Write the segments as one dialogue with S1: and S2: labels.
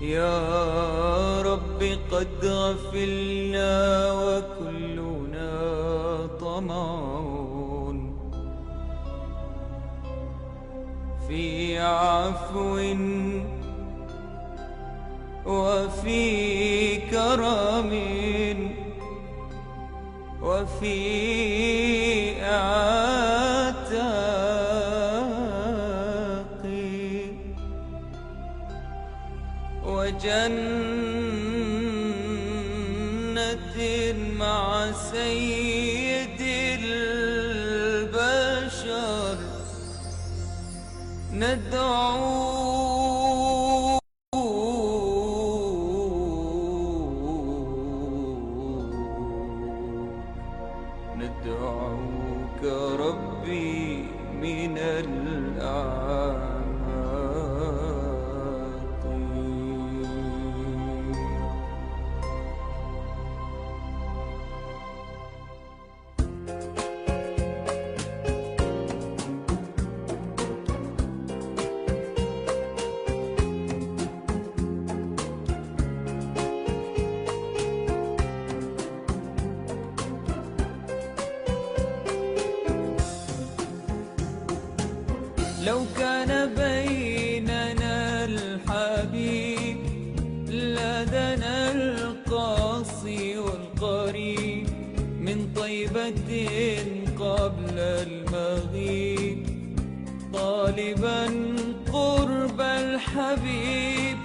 S1: يا رب قد غفلنا وكلنا طمع في عفو وفي كرم وفي عتاق وجنة مع سيد البشر ندعوك ربي من الأعماق. لو كان بيننا الحبيب لدنا القاصي والقريب من طيبة قبل المغيب طالبا قرب الحبيب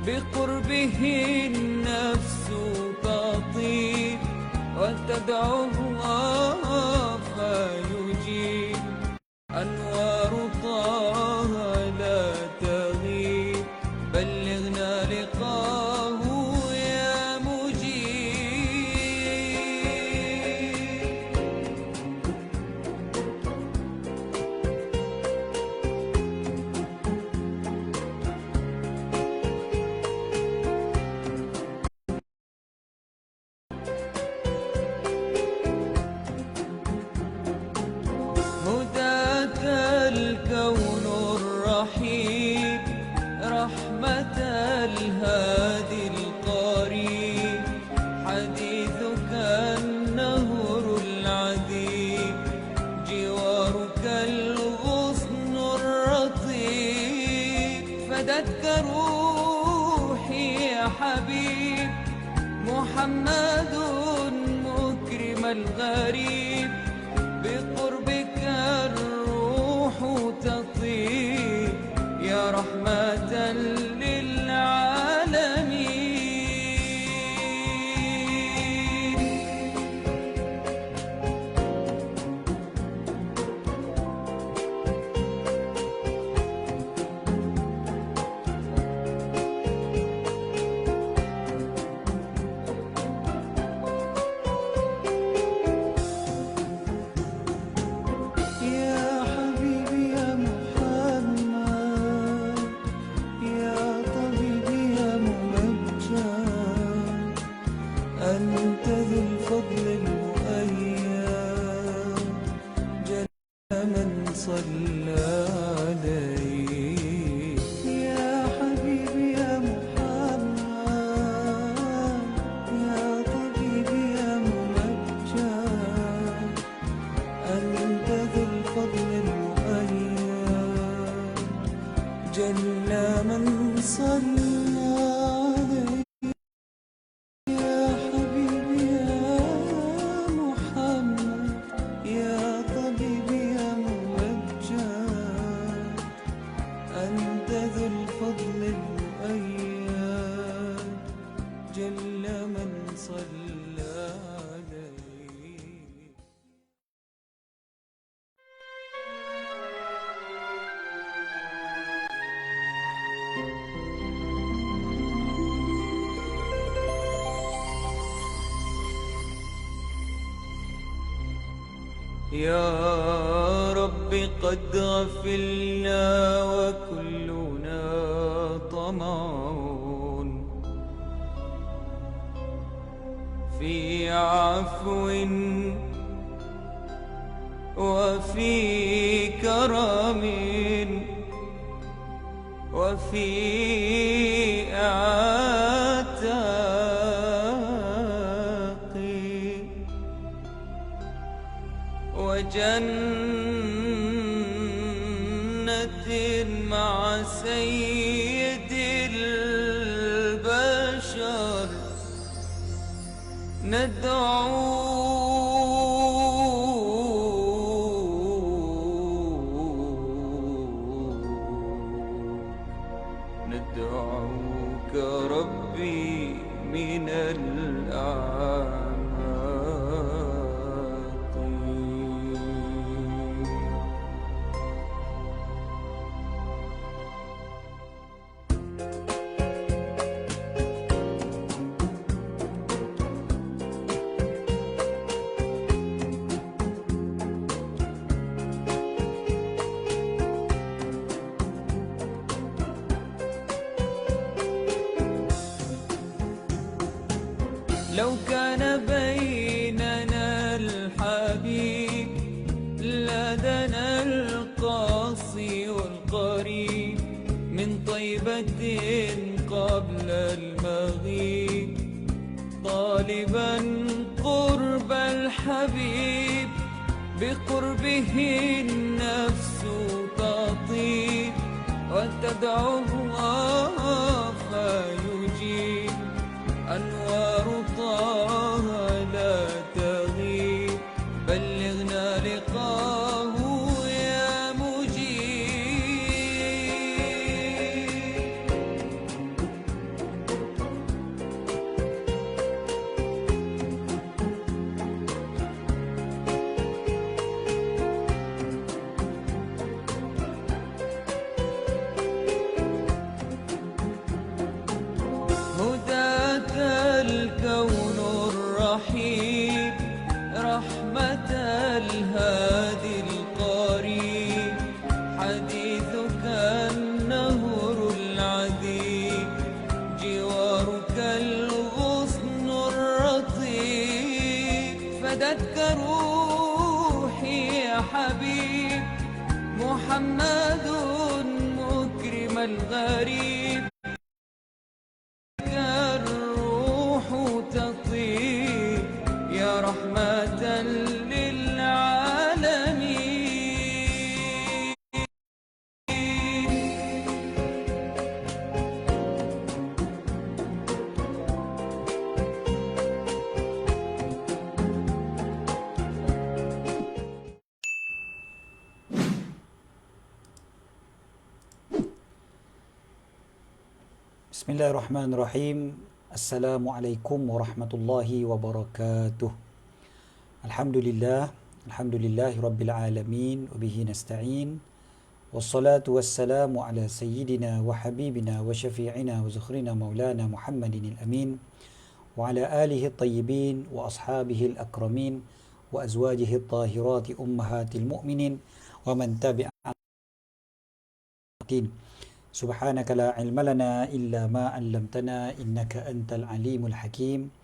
S1: بقربه النفس تطيب وتدعو الله فيجيب أنوار طه لا تغيب بلغنا لقاه يا مجيب. هداك الكون الرحيم رحمة الهادي القريب حديثك النهر العذيب جوارك الغصن الرطيب فدتك روحي يا حبيب محمد مكرم الغريب بقربك الروح تطيب يا رحمة للعالمين. أنت ذو الفضل المؤيد جل من صلى عليك يا حبيبي يا محمد يا طبيبي يا ممجد أنت ذو الفضل المؤيد جل من صلى عليك أنت ذو الفضل المؤيد جل من صلى عليك. يا رب قد غفلنا وكلنا طمع في عفو وفي كرم وفي جنة مع سيد البشر ندعوك ربي من الأعماق. لو كان بيننا الحبيب لدنا القاصي والقريب من طيبة قبل المغيب طالبا قرب الحبيب بقربه النفس تطيب وتدعو الله فيجيب أنوار طه لا تغيب بلغنا لقاه يا مجيب. هداك الكون الرحيم رحمة الهادي القريب حديثك النهر العذيب جوارك الغصن الرطيب فدتك روحي يا حبيب محمد مكرم الغريب الروح تطيب يا رحمة للعالمين.
S2: Bismillahirrahmanirrahim. Assalamualaikum warahmatullahi wabarakatuh. Alhamdulillahi rabbil alamin wa bihi nasta'in. Wassalatu wassalamu ala sayyidina wa habibina wa syafi'ina wa zukhrina maulana Muhammadin al-amin wa ala alihi at-tayyibin wa ashabihi al-akramin wa azwajihi at-tahirati ummahatil mu'minin wa man tabi'ahum. Subhanaka la ilma lana illa ma 'allamtana innaka antal alimul hakim.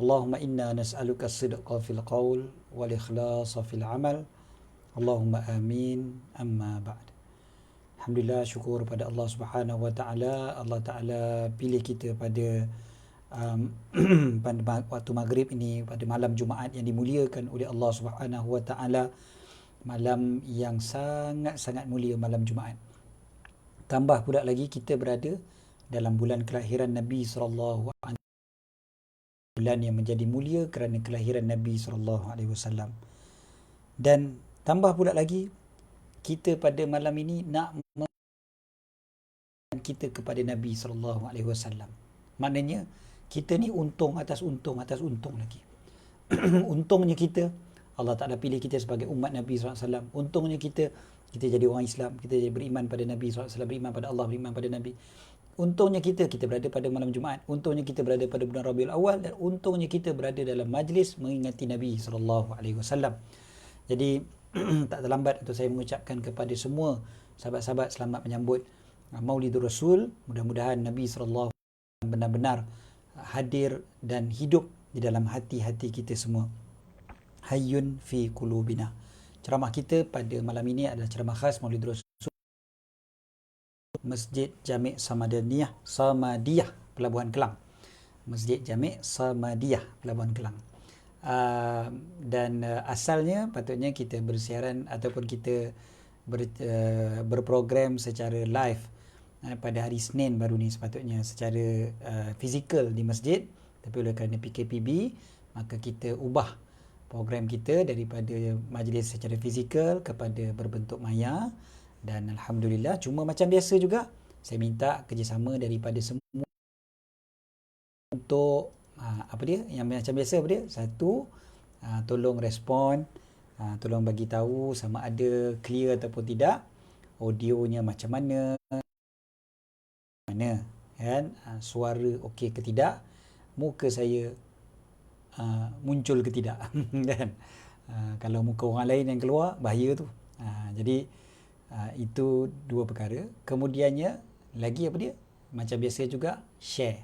S2: Allahumma inna nas'aluka as-sidqa fil qaul wal ikhlasa fil amal. Allahumma amin. Amma ba'd. Alhamdulillah, syukur pada Allah Subhanahu wa taala. Allah Taala pilih kita pada pada waktu maghrib ini, pada malam Jumaat yang dimuliakan oleh Allah Subhanahu wa taala, malam yang sangat-sangat mulia, malam Jumaat. Tambah pula lagi kita berada dalam bulan kelahiran Nabi sallallahu alaihi wasallam, bulan yang menjadi mulia kerana kelahiran Nabi sallallahu alaihi wasallam. Dan tambah pula lagi kita pada malam ini nak kita kepada Nabi sallallahu alaihi wasallam. Maknanya kita ni untung atas untung lagi. Untungnya kita, Allah Ta'ala pilih kita sebagai umat Nabi SAW. Untungnya kita jadi orang Islam, kita jadi beriman pada Nabi SAW, beriman pada Allah, beriman pada Nabi. Untungnya kita berada pada malam Jumaat. Untungnya kita berada pada bulan Rabiul Awal. Dan untungnya kita berada dalam majlis mengingati Nabi SAW. Jadi tak terlambat untuk saya mengucapkan kepada semua sahabat-sahabat selamat menyambut Maulidur Rasul. Mudah-mudahan Nabi SAW benar-benar hadir dan hidup di dalam hati-hati kita semua. Hayyun fi qulubina. Ceramah kita pada malam ini adalah ceramah khas Maulid Rasul Masjid Jami' Samadiyah Pelabuhan Kelang. Masjid Jami' Samadiyah Pelabuhan Kelang. Dan asalnya patutnya kita bersiaran ataupun kita berprogram secara live pada hari Isnin baru ni sepatutnya secara fizikal di masjid, tapi oleh kerana PKPB maka kita ubah program kita daripada majlis secara fizikal kepada berbentuk maya. Dan alhamdulillah, cuma macam biasa juga saya minta kerjasama daripada semua untuk apa dia yang macam biasa. Apa dia? Satu, tolong respon, tolong bagi tahu sama ada clear ataupun tidak, audionya macam mana kan, suara okey ke tidak, muka saya muncul ke tidak kan. Kalau muka orang lain yang keluar, bahaya tu. Jadi itu dua perkara. Kemudiannya lagi apa dia, macam biasa juga, share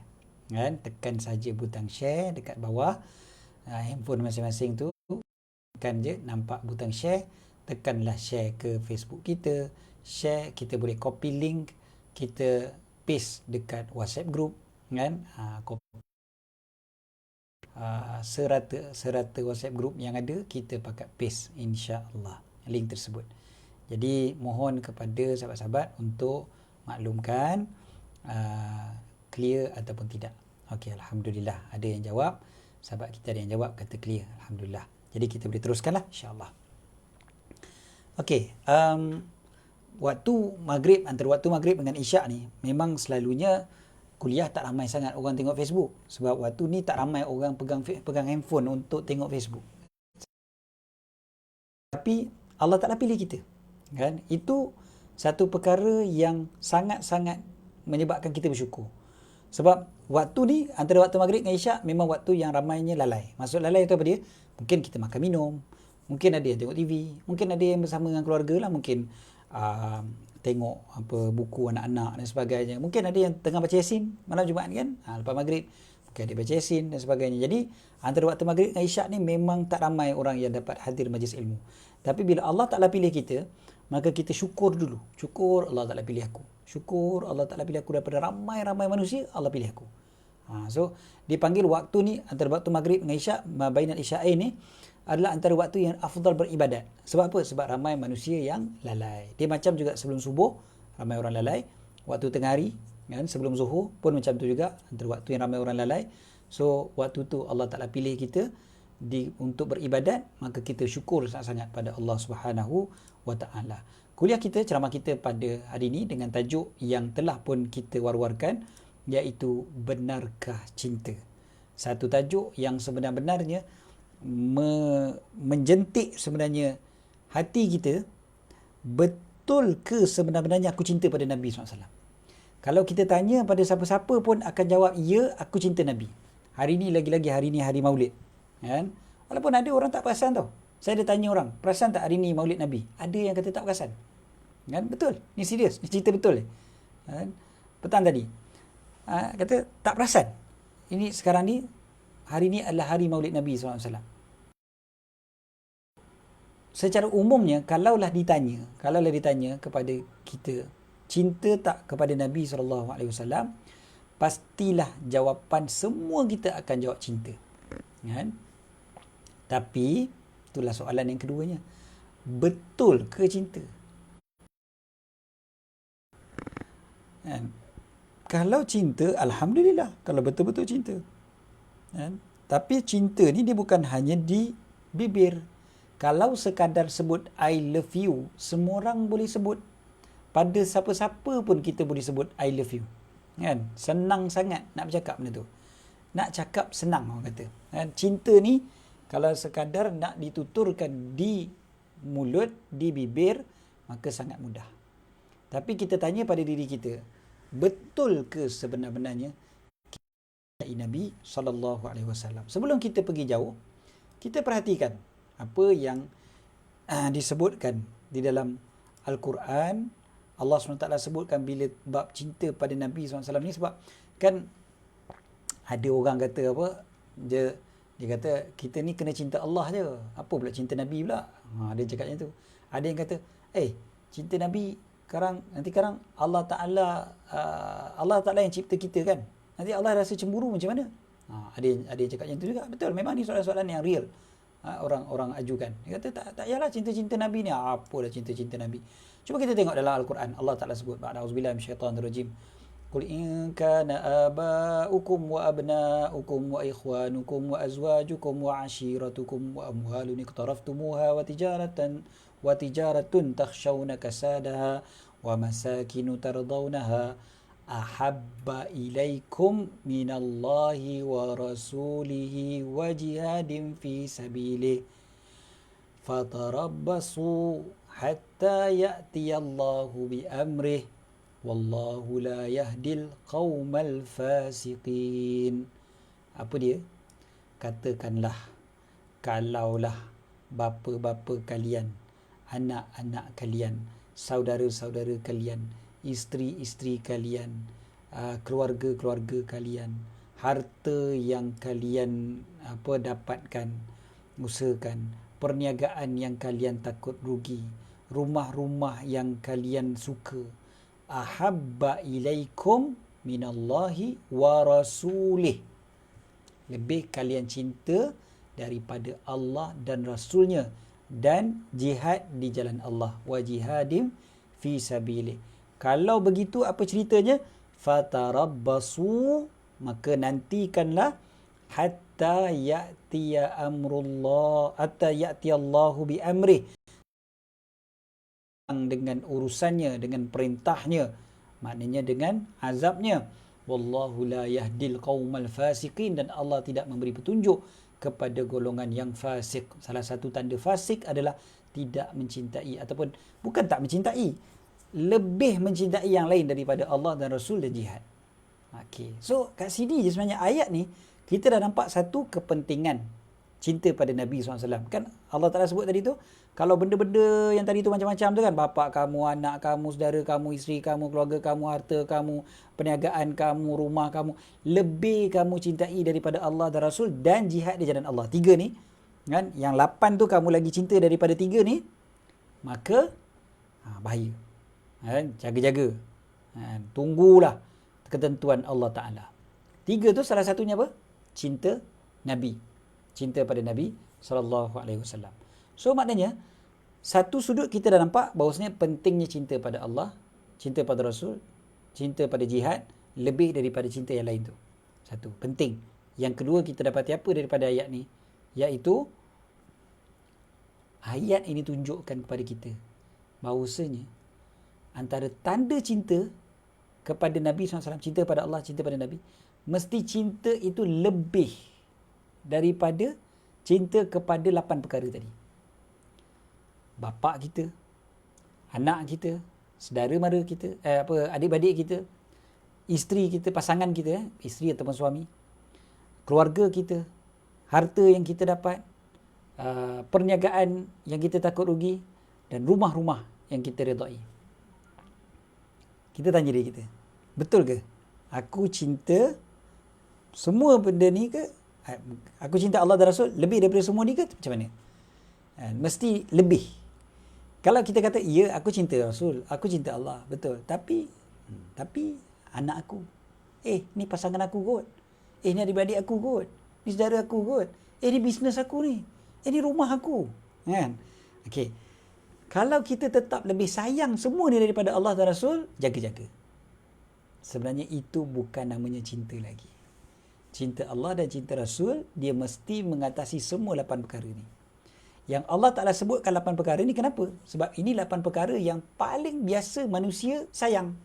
S2: kan, tekan saja butang share dekat bawah handphone masing-masing tu, tekan je nampak butang share, tekanlah share ke Facebook kita, share, kita boleh copy link, kita paste dekat WhatsApp group kan, serata WhatsApp group yang ada kita pakai paste insya-Allah link tersebut. Jadi mohon kepada sahabat-sahabat untuk maklumkan clear ataupun tidak. Okey, alhamdulillah ada yang jawab, sahabat kita ada yang jawab kata clear, alhamdulillah. Jadi kita boleh teruskanlah insya-Allah. Okey, waktu maghrib, antara waktu maghrib dengan isyak ni memang selalunya kuliah tak ramai sangat orang tengok Facebook, sebab waktu ni tak ramai orang pegang handphone untuk tengok Facebook. Tapi Allah Taala pilih kita kan. Itu satu perkara yang sangat-sangat menyebabkan kita bersyukur. Sebab waktu ni antara waktu maghrib dengan isyak memang waktu yang ramainya lalai. Maksud lalai itu apa dia? Mungkin kita makan minum, mungkin ada yang tengok TV, mungkin ada yang bersama dengan keluarga lah, mungkin tengok apa buku anak-anak dan sebagainya. Mungkin ada yang tengah baca Yasin malam Jumaat kan, lepas maghrib mungkin ada baca Yasin dan sebagainya. Jadi antara waktu maghrib dengan isyak ni memang tak ramai orang yang dapat hadir majlis ilmu. Tapi bila Allah Ta'ala pilih kita, maka kita syukur dulu. Syukur Allah Ta'ala pilih aku. Syukur Allah Ta'ala pilih aku daripada ramai-ramai manusia, Allah pilih aku. So dipanggil waktu ni antara waktu maghrib dengan isyak, bainal isya'ain ni adalah antara waktu yang afdal beribadat. Sebab apa? Sebab ramai manusia yang lalai. Dia macam juga sebelum subuh ramai orang lalai, waktu tengah hari kan, sebelum zuhur pun macam tu juga, antara waktu yang ramai orang lalai. So waktu tu Allah Ta'ala pilih kita untuk beribadat, maka kita syukur sangat-sangat pada Allah Subhanahu wa Ta'ala. Kuliah kita, ceramah kita pada hari ini dengan tajuk yang telah pun kita war-warkan, iaitu benarkah cinta. Satu tajuk yang sebenar-benarnya menjentik sebenarnya hati kita. Betul ke sebenar-benarnya aku cinta pada Nabi SAW? Kalau kita tanya pada siapa-siapa pun akan jawab, ya, aku cinta Nabi. Hari ni lagi-lagi hari ni hari Maulid kan? Walaupun ada orang tak perasan tau. Saya ada tanya orang, perasan tak hari ni Maulid Nabi? Ada yang kata tak perasan kan? Betul, ni serius, ni cerita betul kan? Petang tadi kata tak perasan. Ini sekarang ni, hari ni adalah hari Maulid Nabi SAW. Secara umumnya, kalaulah ditanya kepada kita, cinta tak kepada Nabi SAW, pastilah jawapan semua kita akan jawab cinta kan? Tapi itulah soalan yang keduanya, betul ke cinta kan? Kalau cinta, alhamdulillah, kalau betul-betul cinta kan? Tapi cinta ni dia bukan hanya di bibir. Kalau sekadar sebut I love you, semua orang boleh sebut. Pada siapa-siapa pun kita boleh sebut I love you kan? Senang sangat nak bercakap benda tu. Nak cakap senang orang kata kan? Cinta ni kalau sekadar nak dituturkan di mulut, di bibir, maka sangat mudah. Tapi kita tanya pada diri kita, betul ke sebenar-benarnya Nabi SAW? Sebelum kita pergi jauh, kita perhatikan apa yang disebutkan di dalam Al-Quran. Allah SWT sebutkan bila bab cinta pada Nabi SAW ni, sebab kan ada orang kata apa, dia kata kita ni kena cinta Allah je, apa pula cinta Nabi pula. Dia cakap macam tu. Ada yang kata cinta Nabi nanti sekarang Allah Ta'ala yang cipta kita kan, nanti Allah rasa cemburu macam mana Ada yang cakap macam tu juga. Betul, memang ni soalan-soalan yang real. Orang ajukan. Dia kata tak payahlah cinta-cinta Nabi ni. Apalah cinta-cinta Nabi. Cuba kita tengok dalam Al-Quran. Allah Ta'ala sebut, A'udzubillahi minasyaitanirrajim. Qul in kana aba'ukum wa abna'ukum wa ikhwanukum wa azwajukum wa ashiratukum wa amwalun iqtaraftumuha wa tijaratun takhshawna kasadaha wa masakinu tardawnaha ahabba ilaikum minallahi wa rasulihi wa jihadin fi sabilihi fatarabbasu hatta ya'tiyallahu bi amrih wallahu la yahdil qaumal fasiqin. Apa dia? Katakanlah, kalaulah bapa-bapa kalian, anak-anak kalian, saudara-saudara kalian, isteri-isteri kalian, keluarga-keluarga kalian, harta yang kalian dapatkan, usahakan, perniagaan yang kalian takut rugi, rumah-rumah yang kalian suka, ahabba ilaikum minallahi wa rasulih, lebih kalian cinta daripada Allah dan Rasulnya, dan jihad di jalan Allah, wa jihadim fi sabilih. Kalau begitu apa ceritanya? Fatarabbasu, maka nantikanlah hatta ya'tiya amrullah, hatta ya'tiyallahu bi amrih, dengan urusannya, dengan perintahnya, maknanya dengan azabnya. Wallahu la yahdil qaumal fasiqin, dan Allah tidak memberi petunjuk kepada golongan yang fasik. Salah satu tanda fasik adalah tidak mencintai, ataupun bukan tak mencintai, lebih mencintai yang lain daripada Allah dan Rasul dan jihad. Okey. So kat sini je sebenarnya ayat ni kita dah nampak satu kepentingan cinta pada Nabi SAW. Kan Allah Ta'ala sebut tadi tu, kalau benda-benda yang tadi tu macam-macam tu kan, bapa kamu, anak kamu, saudara kamu, isteri kamu, keluarga kamu, harta kamu, perniagaan kamu, rumah kamu, lebih kamu cintai daripada Allah dan Rasul dan jihad di jalan Allah. 3 ni kan, yang 8 tu kamu lagi cinta daripada 3 ni, maka bahaya. Kan? Jaga-jaga. Tunggulah ketentuan Allah Ta'ala. 3 tu salah satunya apa? Cinta Nabi. Cinta pada Nabi SAW. So maknanya, satu sudut kita dah nampak bahawasanya pentingnya cinta pada Allah, cinta pada Rasul, cinta pada jihad, lebih daripada cinta yang lain tu. Satu, penting. Yang kedua, kita dapati apa daripada ayat ni? Iaitu, ayat ini tunjukkan kepada kita bahawasanya antara tanda cinta kepada Nabi SAW, cinta pada Allah, cinta pada Nabi, mesti cinta itu lebih daripada cinta kepada 8 perkara tadi. Bapa kita, anak kita, saudara mara kita, adik-beradik kita, isteri kita, pasangan kita, isteri ataupun suami, keluarga kita, harta yang kita dapat, perniagaan yang kita takut rugi, dan rumah-rumah yang kita redai. Kita tanya diri kita, betul ke aku cinta semua benda ni ke? Aku cinta Allah dan Rasul lebih daripada semua ni ke? Macam mana? Mesti lebih. Kalau kita kata, ya aku cinta Rasul, aku cinta Allah, betul. Tapi anak aku, ni pasangan aku kot. Ni adik-beradik aku kot. Ni saudara aku kot. Ni bisnes aku ni. Ni rumah aku. Kan? Okey. Kalau kita tetap lebih sayang semua ni daripada Allah dan Rasul, jaga-jaga. Sebenarnya itu bukan namanya cinta lagi. Cinta Allah dan cinta Rasul, dia mesti mengatasi semua 8 perkara ni. Yang Allah Ta'ala sebutkan 8 perkara ni kenapa? Sebab ini 8 perkara yang paling biasa manusia sayang.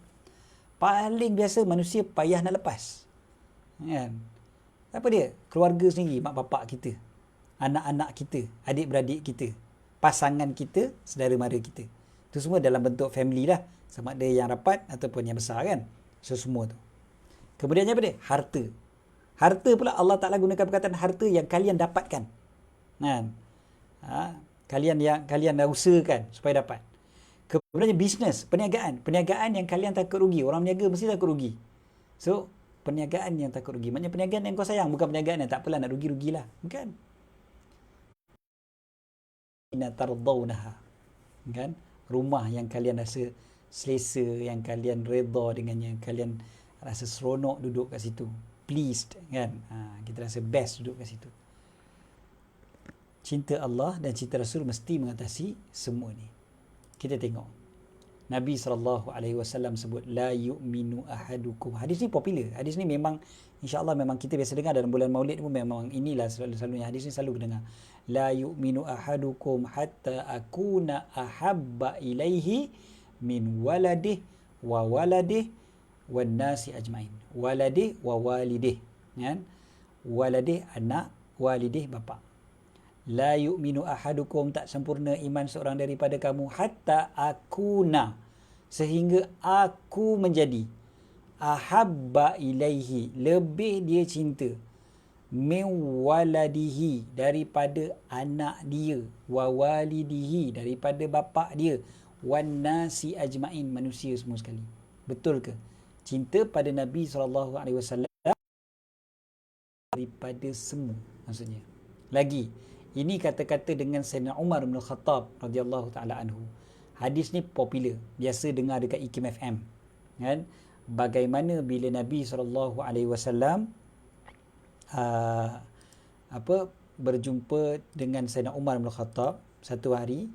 S2: Paling biasa manusia payah nak lepas. Kan? Apa dia? Keluarga sendiri, mak bapak kita, anak-anak kita, adik-beradik kita, pasangan kita, saudara mara kita. Itu semua dalam bentuk family lah. Sama ada yang rapat ataupun yang besar kan. So semua tu. Kemudiannya apa dia? Harta. Harta pula Allah Ta'ala gunakan perkataan harta yang kalian dapatkan. Kan? Kalian dah usahakan supaya dapat. Kemudian bisnes, perniagaan yang kalian takut rugi. Orang berniaga mesti takut rugi. So perniagaan yang takut rugi, maknanya perniagaan yang kau sayang, bukan perniagaan yang tak apalah nak rugi-rugilah, bukan. Inna tardawnaha, kan? Rumah yang kalian rasa selesa, yang kalian redha dengannya, kalian rasa seronok duduk kat situ. pleased kan. Kita rasa best duduk kat situ. Cinta Allah dan cinta Rasul mesti mengatasi semua ni. Kita tengok Nabi SAW sebut la yu'minu ahadukum. Hadis ni popular. Hadis ni memang insya-Allah memang kita biasa dengar dalam bulan Maulid pun, memang inilah selalunya hadis ni selalu dengar. La yu'minu ahadukum hatta akuna ahabba ilaihi min waladih wa waladih wan nasi ajmain. Waladih wa walidih, kan? Waladih anak, walidih bapa. La yu'minu ahadukum, tak sempurna iman seorang daripada kamu, hatta akuna, sehingga aku menjadi, ahabba ilaihi, lebih dia cinta, min waladihi, daripada anak dia, wa walidihi, daripada bapa dia, wan nasi ajmain, manusia semua sekali. Betul ke? Cinta pada Nabi SAW daripada semua, maksudnya. Lagi, ini kata-kata dengan Sayyidina Umar bin Khattab radhiyallahu taala anhu. Hadis ni popular, biasa dengar dekat IKIM FM, kan? Bagaimana bila Nabi SAW berjumpa dengan Sayyidina Umar bin Khattab satu hari.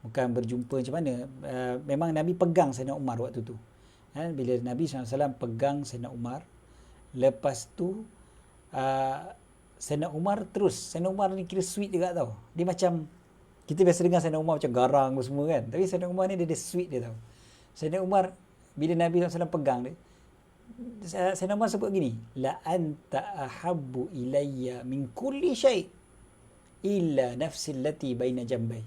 S2: Bukan berjumpa macam mana, memang Nabi pegang Sayyidina Umar waktu tu, kan? Bila Nabi SAW pegang Sayyidina Umar, lepas tu Sayyidina Umar Sayyidina Umar ni kira sweet juga tau. Dia macam, kita biasa dengar Sayyidina Umar macam garang semua kan, tapi Sayyidina Umar ni dia ada sweet dia tau. Sayyidina Umar bila Nabi SAW pegang dia, Sayyidina Umar sebut gini, la anta ahabbu ilayya min kulli syai' illa nafsi allati baina jambai.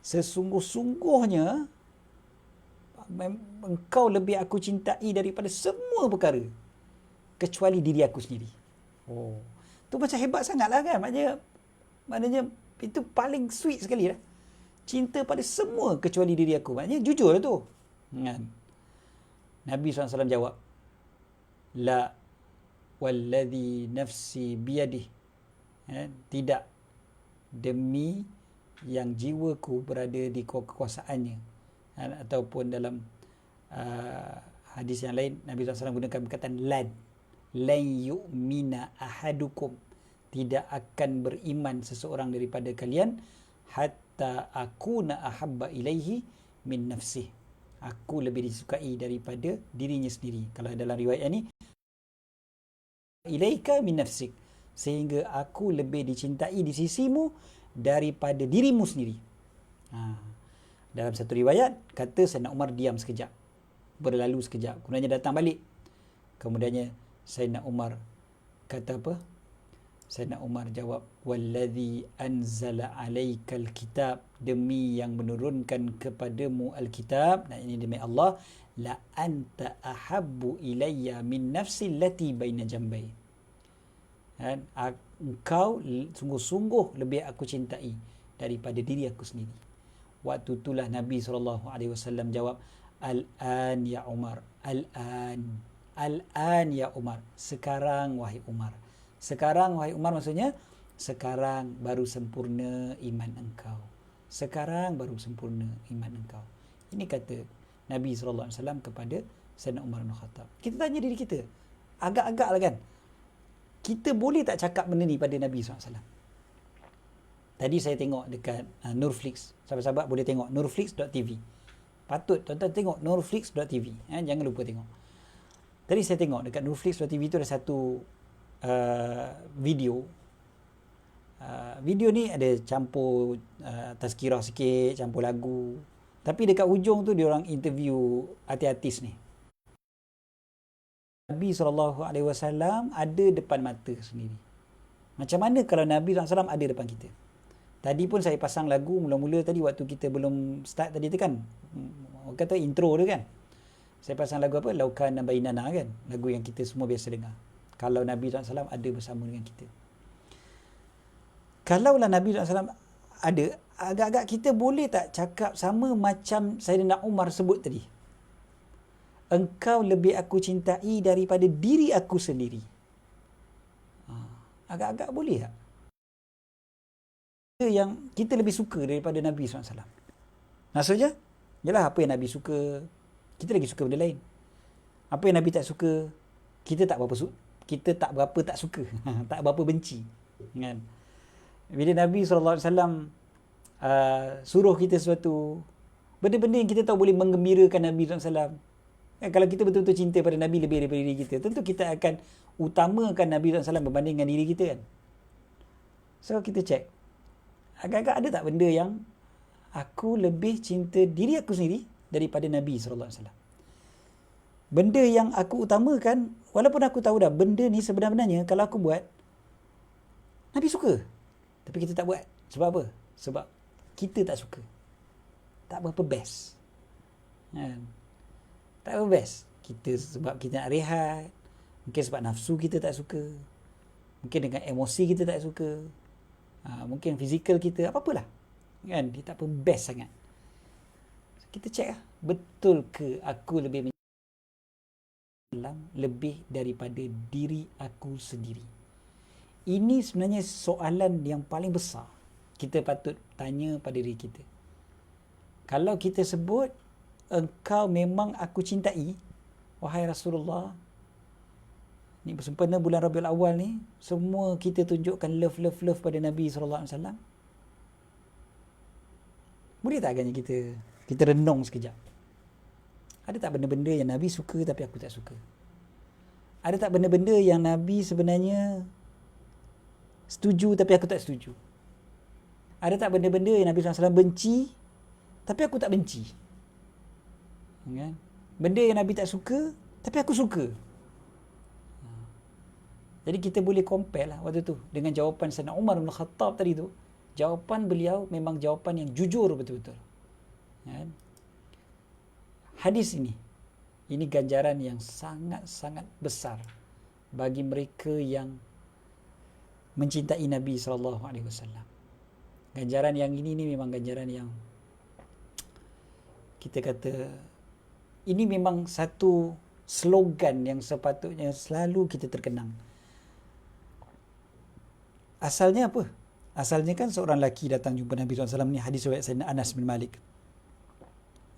S2: Sesungguh-sungguhnya engkau lebih aku cintai daripada semua perkara kecuali diri aku sendiri. Tu macam hebat sangat lah kan. Maknanya itu paling sweet sekali lah. Cinta pada semua kecuali diri aku. Maknanya jujur lah tu, kan? Nabi SAW jawab, la walladhi nafsi biyadih, tidak, demi yang jiwaku berada di kekuasaannya. Ataupun dalam hadis yang lain, Nabi SAW gunakan perkataan lan yu'mina ahadukum, tidak akan beriman seseorang daripada kalian, hatta akuna ahabba ilaihi min nafsih, aku lebih disukai daripada dirinya sendiri. Kalau dalam riwayat ni, ilaika min nafsik, sehingga aku lebih dicintai di sisimu daripada dirimu sendiri. Dalam satu riwayat kata Sayyidina Umar diam sekejap, berlalu sekejap, kemudiannya datang balik. Kemudiannya Sayyidina Umar kata apa? Sayyidina Umar jawab, walladhi anzala alaikal kitab, demi yang menurunkan kepadamu alkitab, dan ini demi Allah, la anta ahabbu ilayya min nafsi allati baina jambai, dan engkau sungguh-sungguh lebih aku cintai daripada diri aku sendiri. Waktu itulah Nabi SAW jawab, al-an ya Umar, al-an ya Umar, sekarang wahai Umar. Sekarang wahai Umar maksudnya sekarang baru sempurna iman engkau. Sekarang baru sempurna iman engkau. Ini kata Nabi SAW kepada Sayyidina Umar bin Khattab. Kita tanya diri kita, agak-agak lah kan, kita boleh tak cakap benda ni pada Nabi SAW? Tadi saya tengok dekat Nurflix. Sahabat-sahabat boleh tengok nurflix.tv. Patut tuan-tuan tengok nurflix.tv. Jangan lupa tengok. Tadi saya tengok dekat nurflix.tv tu ada satu video. Video ni ada campur tazkirah sikit, campur lagu. Tapi dekat hujung tu dia orang interview artis ni. Nabi SAW ada depan mata sendiri. Macam mana kalau Nabi SAW ada depan kita? Tadi pun saya pasang lagu mula-mula tadi waktu kita belum start tadi tu kan. Orang kata intro tu kan. Saya pasang lagu apa? Laukana bainana kan. Lagu yang kita semua biasa dengar. Kalau Nabi SAW ada bersama dengan kita. Kalaulah Nabi SAW ada, agak-agak kita boleh tak cakap sama macam Sayyidina Umar sebut tadi? Engkau lebih aku cintai daripada diri aku sendiri. Agak-agak boleh tak? Yang kita lebih suka daripada Nabi SAW. Maksudnya, yalah apa yang Nabi suka, kita lagi suka benda lain. Apa yang Nabi tak suka, kita tak kita tak berapa tak suka, tak berapa benci, kan? Bila Nabi SAW suruh kita sesuatu, benda-benda yang kita tahu boleh menggembirakan Nabi SAW, kalau kita betul-betul cinta pada Nabi lebih daripada diri kita, tentu kita akan utamakan Nabi SAW berbanding dengan diri kita, kan? So kita check, agak-agak ada tak benda yang aku lebih cinta diri aku sendiri daripada Nabi SAW? Benda yang aku utamakan, walaupun aku tahu dah benda ni sebenarnya kalau aku buat, Nabi suka, tapi kita tak buat. Sebab apa? Sebab kita tak suka, tak berapa best, kan? Tak berapa best. Kita sebab kita nak rehat, mungkin sebab nafsu kita tak suka, mungkin dengan emosi kita tak suka, mungkin fizikal kita, apa-apalah, kan? Dia tak apa best sangat. Kita check lah, betul ke aku lebih daripada diri aku sendiri? Ini sebenarnya soalan yang paling besar kita patut tanya pada diri kita. Kalau kita sebut, engkau memang aku cintai, wahai Rasulullah, ni bersempena bulan Rabiul Awal ni, semua kita tunjukkan love pada Nabi SAW. Boleh tak agaknya kita renung sekejap? Ada tak benda-benda yang Nabi suka tapi aku tak suka? Ada tak benda-benda yang Nabi sebenarnya setuju tapi aku tak setuju? Ada tak benda-benda yang Nabi SAW benci tapi aku tak benci? Kan? Benda yang Nabi tak suka tapi aku suka. Jadi kita boleh compare lah waktu tu dengan jawapan Sayyidina Umar bin Khattab tadi tu. Jawapan beliau memang jawapan yang jujur betul-betul. Kan? Hadis ini ganjaran yang sangat-sangat besar bagi mereka yang mencintai Nabi SAW. Ganjaran yang ini memang ganjaran yang kita kata, ini memang satu slogan yang sepatutnya selalu kita terkenang. Asalnya apa? Asalnya kan seorang lelaki datang jumpa Nabi SAW, ni hadis riwayat Sayyidina Anas bin Malik.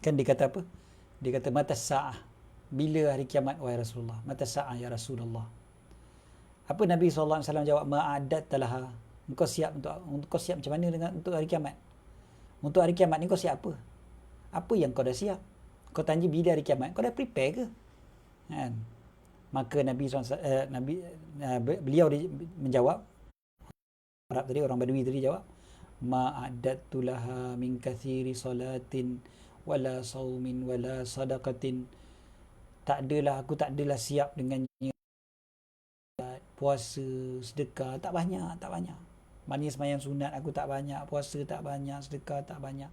S2: Kan dia kata apa? Dia kata, mata sa'ah, bila hari kiamat wahai Rasulullah? Mata sa'ah ya Rasulullah. Apa Nabi SAW jawab? Ma'adat talaha. Engkau siap macam mana untuk hari kiamat? Untuk hari kiamat ni kau siap apa? Apa yang kau dah siap? Kau tanya bila hari kiamat, kau dah prepare ke? Kan? Maka Nabi SAW, beliau menjawab, Arab tadi, orang Badui tadi jawab, ma'adattu laha min kathiri salatin wala saumin wala sadaqatin. Aku tak adalah siap dengan puasa, sedekah, tak banyak. Maknanya sembahyang sunat aku tak banyak, puasa tak banyak, sedekah tak banyak.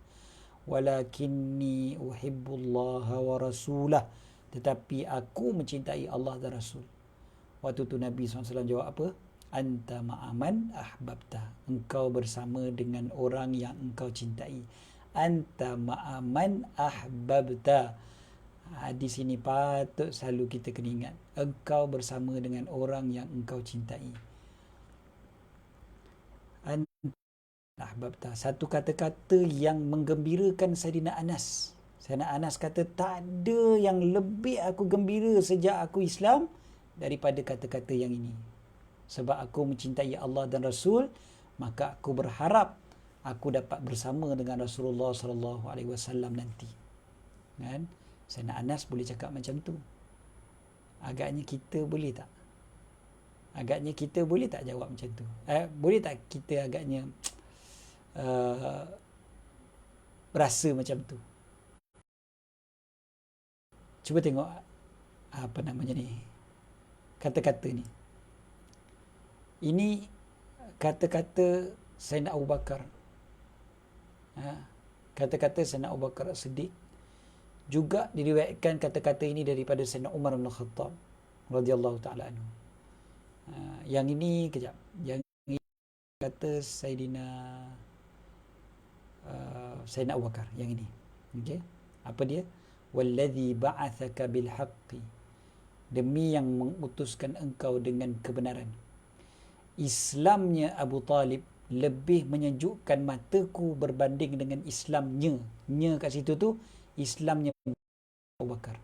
S2: Walakinni uhibbullaha wa rasulah, tetapi aku mencintai Allah dan Rasul. Waktu tu Nabi SAW jawab apa? Anta ma'aman ahbabta, engkau bersama dengan orang yang engkau cintai. Anta ma'aman ahbabta. Hadis ini patut selalu kita kena ingat. Engkau bersama dengan orang yang engkau cintai. Anta ahbabta, satu kata-kata yang menggembirakan Sayyidina Anas. Sayyidina Anas kata, tak ada yang lebih aku gembira sejak aku Islam daripada kata-kata yang ini. Sebab aku mencintai Allah dan Rasul, maka aku berharap aku dapat bersama dengan Rasulullah SAW nanti. Kan? Sayyidina Anas boleh cakap macam tu. Agaknya kita boleh tak? Agaknya kita boleh tak jawab macam tu? Boleh tak kita agaknya rasa macam tu? Cuba tengok apa namanya ni, kata-kata ni. Ini kata-kata Sayyidina Abu Bakar. Kata-kata Sayyidina Abu Bakar As-Siddiq. Juga diriwayatkan kata-kata ini daripada Sayyidina Umar bin Khattab radhiyallahu ta'ala anhu. Yang ini kejap. Yang ini kata Sayyidina Abu Bakar. Yang ini. Okey. Apa dia? Walladhi ba'athaka bil haqqi. Demi yang mengutuskan engkau dengan kebenaran. Islamnya Abu Talib lebih menyejukkan mataku berbanding dengan Islamnya. Nya kat situ tu Islamnya Abu Bakar.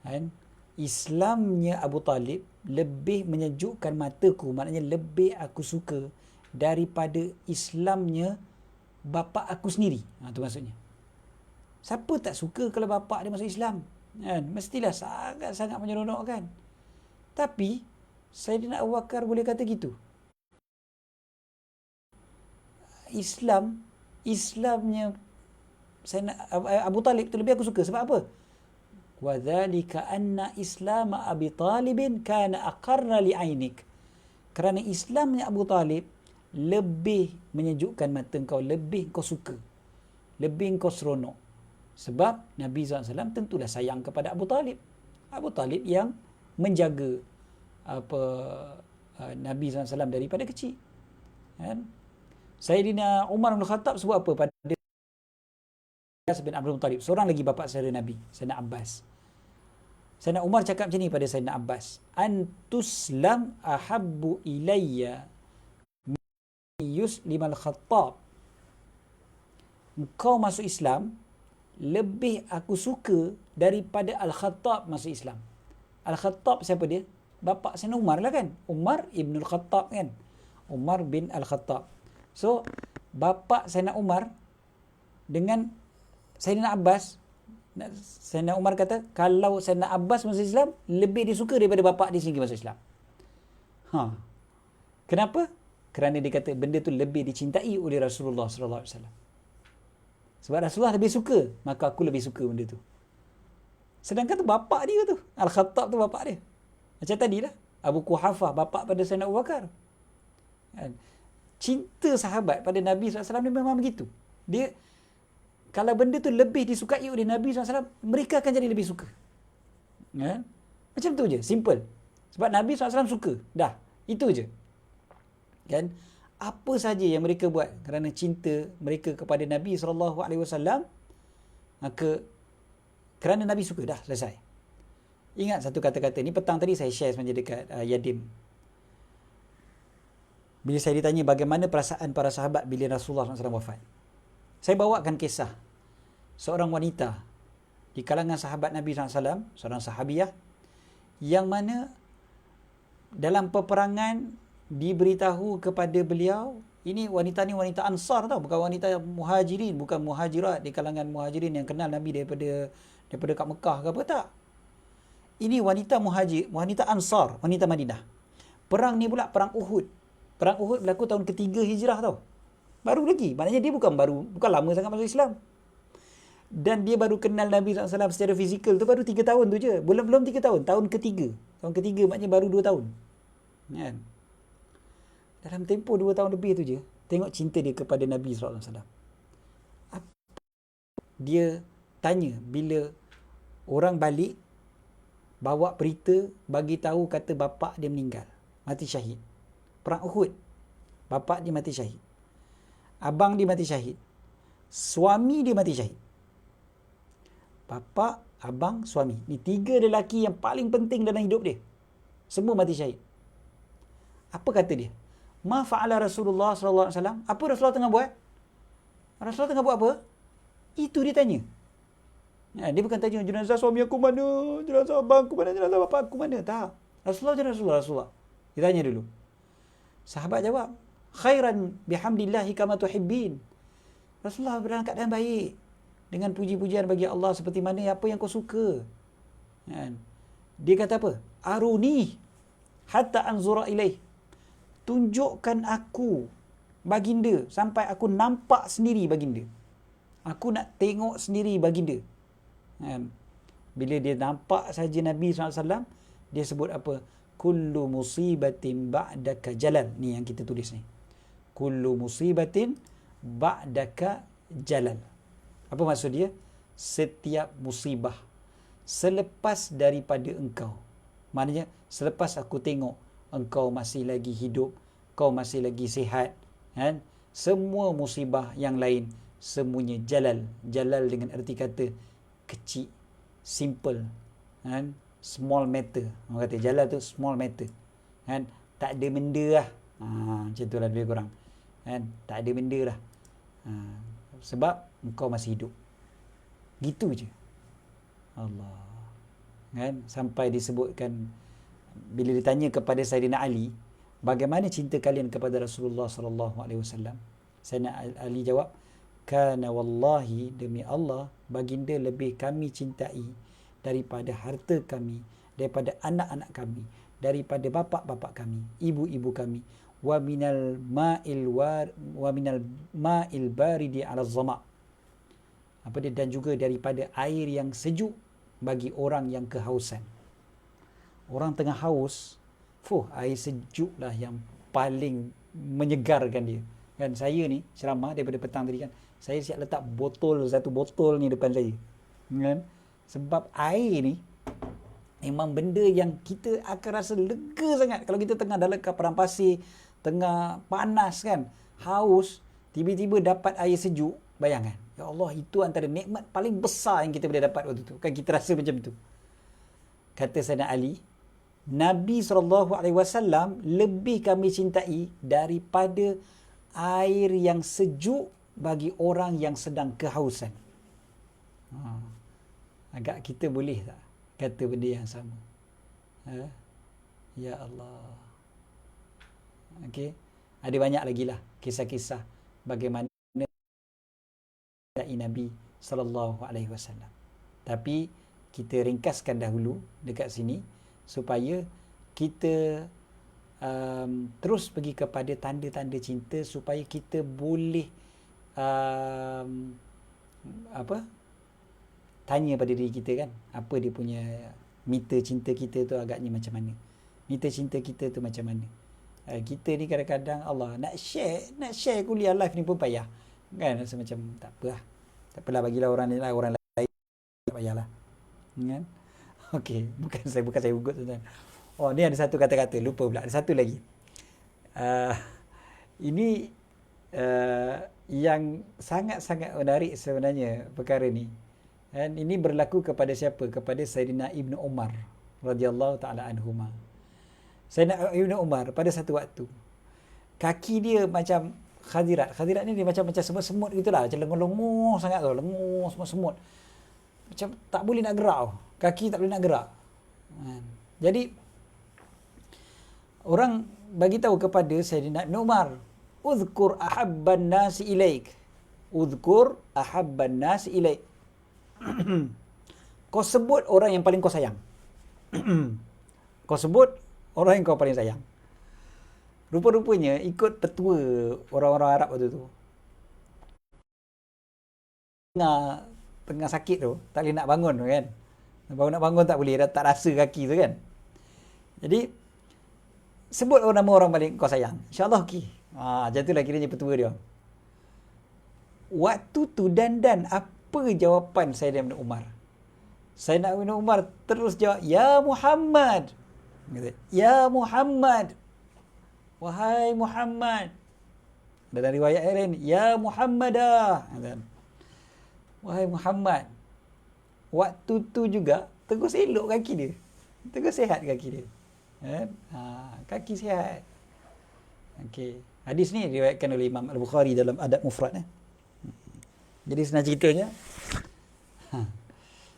S2: Kan? Islamnya Abu Talib lebih menyejukkan mataku, maknanya lebih aku suka daripada Islamnya bapa aku sendiri. Itu maksudnya. Siapa tak suka kalau bapa dia masuk Islam? Kan? Mestilah sangat-sangat menyeronokkan. Tapi Sayyidina Abu Bakar boleh kata gitu. Islamnya Sayyidina Abu Talib tu lebih aku suka. Sebab apa? وَذَلِكَ أَنَّ إِسْلَامَ أَبِي طَالِبٍ كَانَ أَقَرَّ لِعَيْنِكَ. Kerana Islamnya Abu Talib lebih menyejukkan mata kau, lebih kau suka, lebih kau seronok. Sebab Nabi SAW tentulah sayang kepada Abu Talib. Abu Talib yang menjaga Nabi SAW daripada kecil. Kan? Sayyidina Umar bin Khattab sebut apa pada Abbas bin Abdul Muttalib, seorang lagi bapa saudara Nabi, Sayyidina Abbas. Sayyidina Umar cakap macam ni pada Sayyidina Abbas, antuslam ahabbu ilayya yuslimal Khattab. Engkau masuk Islam lebih aku suka daripada Al-Khattab masuk Islam. Al-Khattab siapa dia? Bapa Sayyidina Umar lah kan, Umar ibn Al-Khattab kan, Umar bin Al-Khattab. So bapa Sayyidina Umar dengan Sayyidina Abbas, Sayyidina Umar kata kalau Sayyidina Abbas masuk Islam lebih disuka daripada bapa dia sendiri masuk Islam. Kenapa? Kerana dia kata benda tu lebih dicintai oleh Rasulullah sallallahu alaihi wasallam. Sebab Rasulullah lebih suka, maka aku lebih suka benda tu. Sedangkan tu bapa dia tu, Al-Khattab tu bapa dia. Macam tadilah, Abu Quhafah bapa pada Sayyidina Abu Bakar. Cinta sahabat pada Nabi SAW ni memang begitu. Dia, kalau benda tu lebih disukai oleh Nabi SAW, mereka akan jadi lebih suka. Macam tu je, simple. Sebab Nabi SAW suka. Dah, itu je. Kan? Apa saja yang mereka buat kerana cinta mereka kepada Nabi SAW, maka kerana Nabi suka, dah selesai. Ingat satu kata-kata ni, petang tadi saya share sebenarnya dekat Yadim. Bila saya ditanya bagaimana perasaan para sahabat bila Rasulullah SAW wafat, saya bawakan kisah seorang wanita di kalangan sahabat Nabi SAW, seorang sahabiah, yang mana dalam peperangan diberitahu kepada beliau, ini wanita Ansar tau, bukan wanita Muhajirin, bukan Muhajirat di kalangan Muhajirin yang kenal Nabi daripada kat Mekah ke apa, tak. Ini wanita Muhajir, wanita Ansar, wanita Madinah. Perang ni pula perang Uhud. Perang Uhud berlaku tahun ketiga Hijrah tau. Baru lagi, maknanya dia bukan lama sangat masuk Islam. Dan dia baru kenal Nabi SAW secara fizikal tu baru 3 tahun tu je. Belum 3 tahun, tahun ketiga. Tahun ketiga maknanya baru 2 tahun. Kan? Dalam tempoh 2 tahun lebih tu je, tengok cinta dia kepada Nabi SAW. Dia tanya bila orang balik, bawa berita, bagi tahu kata bapa dia meninggal, mati syahid. Perang Uhud, bapa dia mati syahid. Abang dia mati syahid. Suami dia mati syahid. Bapa, abang, suami. Ni 3 lelaki yang paling penting dalam hidup dia. Semua mati syahid. Apa kata dia? Ma fa'ala Rasulullah sallallahu alaihi wasallam? Apa Rasulullah tengah buat? Rasulullah tengah buat apa? Itu dia tanya. Dia bukan tanya jenazah suami aku mana, jenazah abang aku mana, jenazah bapa aku mana. Tak. Rasulullah. Dia tanya dulu. Sahabat jawab, khairan bihamdillahi kama tuhibbin. Rasulullah dalam keadaan baik, dengan puji-pujian bagi Allah seperti mana apa yang kau suka. Dia kata apa? Aruni hatta anzura ilaih. Tunjukkan aku baginda sampai aku nampak sendiri baginda. Aku nak tengok sendiri baginda. Bila dia nampak saja Nabi SAW, dia sebut apa? Kullu musibatin ba'daka jalal. Ni yang kita tulis ni. Kullu musibatin ba'daka jalal. Apa maksud dia? Setiap musibah selepas daripada engkau. Maknanya selepas aku tengok engkau masih lagi hidup, kau masih lagi sihat, kan? Semua musibah yang lain semuanya jalal. Jalal dengan erti kata kecil, simple, kan? Small matter. Orang kata jalal tu small matter, kan? Tak ada benda lah. Macam tu lah lebih kurang, kan? Tak ada benda lah. Sebab engkau masih hidup. Gitu je. Allah. Kan? Sampai disebutkan bila ditanya kepada Sayyidina Ali, bagaimana cinta kalian kepada Rasulullah sallallahu alaihi wasallam? Sayyidina Ali jawab, kana wallahi, demi Allah, baginda lebih kami cintai daripada harta kami, daripada anak-anak kami, daripada bapa-bapa kami, ibu-ibu kami, wa minal ma'il baridi 'ala zama'. Apa dia? Dan juga daripada air yang sejuk bagi orang yang kehausan. Orang tengah haus, air sejuk lah yang paling menyegarkan dia. Kan saya ni ceramah daripada petang tadi kan, saya siap letak satu botol ni depan saya. Kan? Sebab air ni memang benda yang kita akan rasa lega sangat. Kalau kita tengah dalam padang pasir, tengah panas kan, haus, tiba-tiba dapat air sejuk, bayangkan. Ya Allah, itu antara nikmat paling besar yang kita boleh dapat waktu tu. Kan kita rasa macam tu. Kata Sayyidina Ali, Nabi SAW lebih kami cintai daripada air yang sejuk bagi orang yang sedang kehausan. Agak kita boleh tak kata benda yang sama? Ya Allah. Okey. Ada banyak lagi lah kisah-kisah bagaimana Nabi sallallahu alaihi wasallam. Tapi kita ringkaskan dahulu dekat sini supaya kita terus pergi kepada tanda-tanda cinta supaya kita boleh tanya pada diri kita kan, apa dia punya meter cinta kita tu agaknya macam mana, meter cinta kita tu macam mana. Kita ni kadang-kadang Allah nak share kuliah live ni pun payah kan, rasa macam tak apalah bagilah orang lain tak payahlah kan. Okey, bukan saya ugut tuan-tuan. Ni ada satu kata-kata lupa pula, ada satu lagi. Ini yang sangat-sangat menarik sebenarnya perkara ni. Dan ini berlaku kepada siapa? Kepada Sayyidina Ibnu Umar radhiyallahu taala anhuma. Sayyidina Ibnu Umar pada satu waktu, kaki dia macam khadirat. Khadirat ni dia macam semut-semut gitulah, macam lengur-lengur sangat tu, lengur semut-semut. Macam tak boleh nak gerak. Kaki tak boleh nak gerak. Jadi orang bagi tahu kepada Sayyidina Ibnu Umar, "Uzkur ahabban nasi ilaik." Uzkur ahabban nasi ilaik. Kau sebut orang yang paling kau sayang. Kau sebut orang yang kau paling sayang. Rupa-rupanya ikut petua orang-orang Arab waktu tu, tengah sakit tu, tak boleh nak bangun tu kan. Baru nak bangun tak boleh, dah tak rasa kaki tu kan. Jadi sebut nama orang paling kau sayang, InsyaAllah okey. Macam itulah kiranya petua dia. Waktu tu dan apa jawapan Sayyidina Ibnu Umar? Sayyidina Ibnu Umar terus jawab, "Ya Muhammad." "Ya Muhammad." Wahai Muhammad. Dalam riwayat lain, "Ya Muhammadah." Wahai Muhammad. Waktu tu juga tegur elok kaki dia. Tegur sihat kaki dia. Kaki sihat. Okey. Hadis ni diriwayatkan oleh Imam Al-Bukhari dalam Adab Mufrad. Jadi senang ceritanya,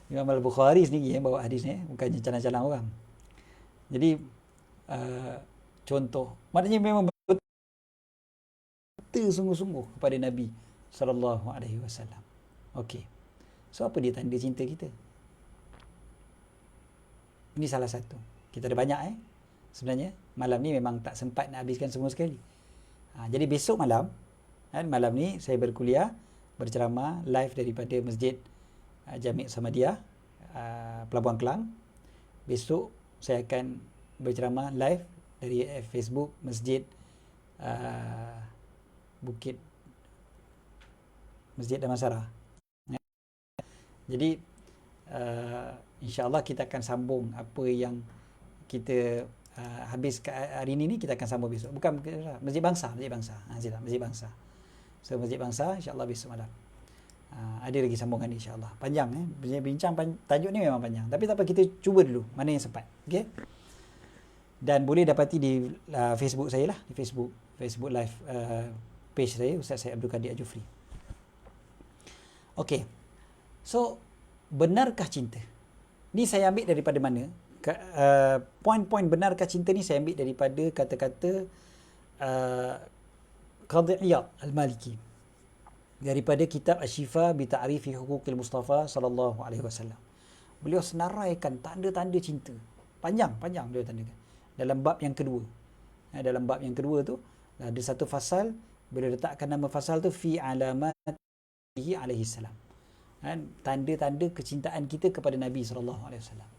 S2: Imam Al-Bukhari sendiri yang bawa hadis ni, bukannya calang-calang orang. Jadi contoh, maknanya memang betul sungguh-sungguh kepada Nabi sallallahu alaihi wasallam. Okey. So apa dia tanda cinta kita? Ini salah satu. Kita ada banyak sebenarnya. Malam ni memang tak sempat nak habiskan semua sekali. Jadi besok malam ni saya berkuliah, berceramah live daripada Masjid Jami' Samadiyah, Pelabuhan Kelang. Besok saya akan berceramah live dari Facebook Masjid Bukit Masjid Damansara. Jadi insya-Allah kita akan sambung apa yang kita habis hari ini kita akan sambung besok. Bukan Masjid Bangsa. Masjid Bangsa. So Masjid Bangsa insya-Allah besok malam. Ada lagi sambungan insya-Allah. Panjang bincang tajuk ni memang panjang. Tapi tak apa, kita cuba dulu mana yang sempat. Okey. Dan boleh dapati di Facebook saya lah, di Facebook live page saya, Ustaz Syed Abdul Qadir Al-Jufri. Okey. So, benarkah cinta? Ni saya ambil daripada mana? poin-poin benarkah cinta ni saya ambil daripada kata-kata Qadhi Iyad Al-Maliki daripada kitab Asy-Syifa bi Ta'rifi Huquqil Mustafa sallallahu alaihi wasallam. Beliau senaraikan tanda-tanda cinta. Panjang beliau tandakan. Dalam bab yang kedua. Dalam bab yang kedua tu ada satu fasal, beliau letakkan nama fasal tu fi alamatihi alaihi salam. Tanda-tanda kecintaan kita kepada Nabi sallallahu alaihi wasallam.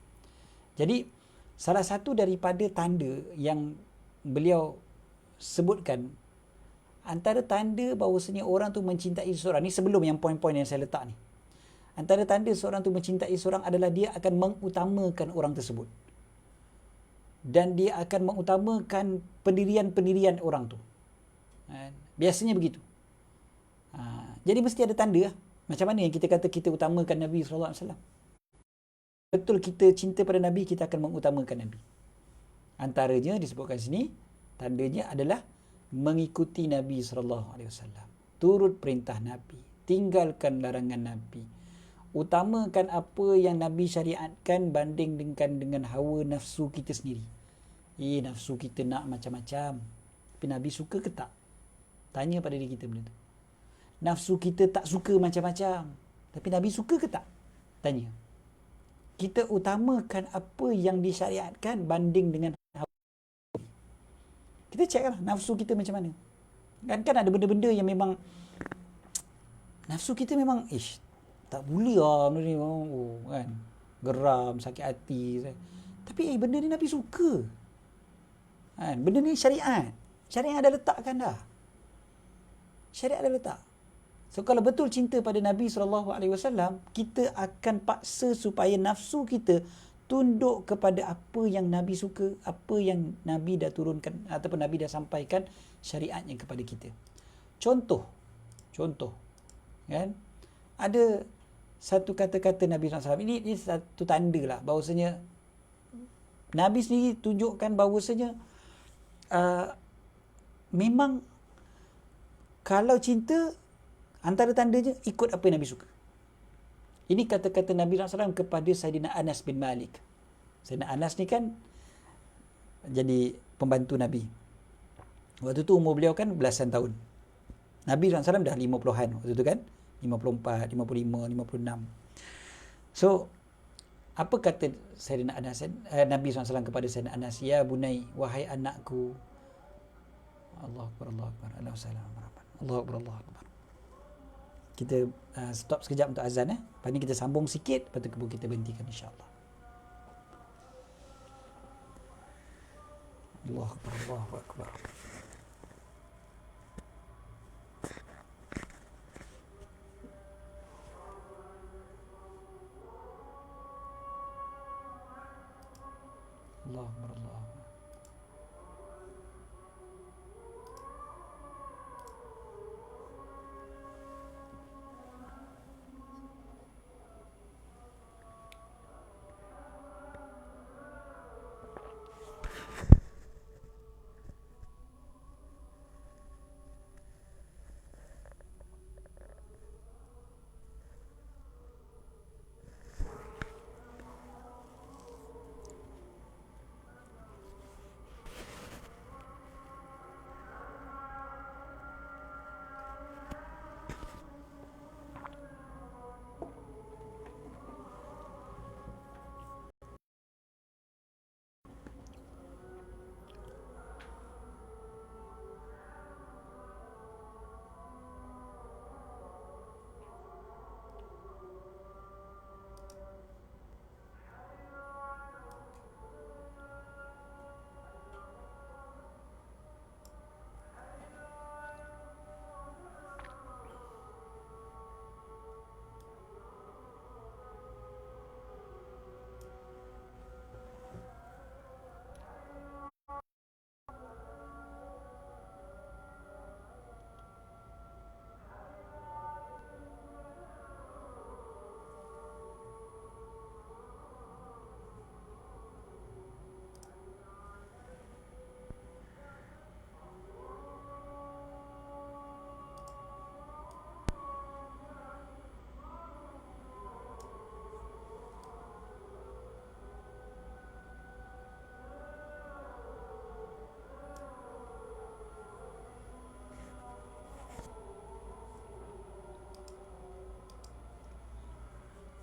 S2: Jadi salah satu daripada tanda yang beliau sebutkan, antara tanda bahawasanya orang tu mencintai seseorang ni, sebelum yang poin-poin yang saya letak ni, antara tanda seorang tu mencintai seseorang adalah dia akan mengutamakan orang tersebut dan dia akan mengutamakan pendirian-pendirian orang tu. Biasanya begitu. Jadi mesti ada tanda lah. Macam mana yang kita kata kita utamakan Nabi SAW? Betul kita cinta pada Nabi, kita akan mengutamakan Nabi. Antaranya disebutkan sini, tandanya adalah mengikuti Nabi SAW, turut perintah Nabi, tinggalkan larangan Nabi, utamakan apa yang Nabi syariatkan banding dengan hawa nafsu kita sendiri. Nafsu kita nak macam-macam, tapi Nabi suka ke tak? Tanya pada diri kita benda tu. Nafsu kita tak suka macam-macam, tapi Nabi suka ke tak? Tanya. Kita utamakan apa yang disyariatkan banding dengan hawa. Kita ceklah nafsu kita macam mana. Kan ada benda-benda yang memang nafsu kita memang tak boleh lah benda ni, kan, geram, sakit hati. Tapi benda ni Nabi suka. Kan, benda ni syariat ada letakkan dah. Syariat ada letak. So kalau betul cinta pada Nabi SAW, kita akan paksa supaya nafsu kita tunduk kepada apa yang Nabi suka, apa yang Nabi dah turunkan ataupun Nabi dah sampaikan syariatnya kepada kita. Contoh kan, ada satu kata-kata Nabi SAW, ini satu tanda lah bahawasanya Nabi sendiri tunjukkan bahawasanya memang kalau cinta, antara tandanya ikut apa yang Nabi suka. Ini kata-kata Nabi SAW kepada Sayyidina Anas bin Malik. Sayyidina Anas ni kan jadi pembantu Nabi. Waktu tu umur beliau kan belasan tahun. Nabi SAW dah 50-an waktu tu kan. 54, 55, 56. So, apa kata Sayyidina Anas, Nabi SAW kepada Sayyidina Anas? Ya bunai, wahai anakku. Allahu Akbar, Allahu Akbar. Allahu Akbar, Allahu Akbar. Kita stop sekejap untuk azan. Lepas ni kita sambung sikit, lepas tu kita berhentikan insyaAllah. Allahu Akbar, Allahu Akbar. Allahu Akbar, Allahu Akbar.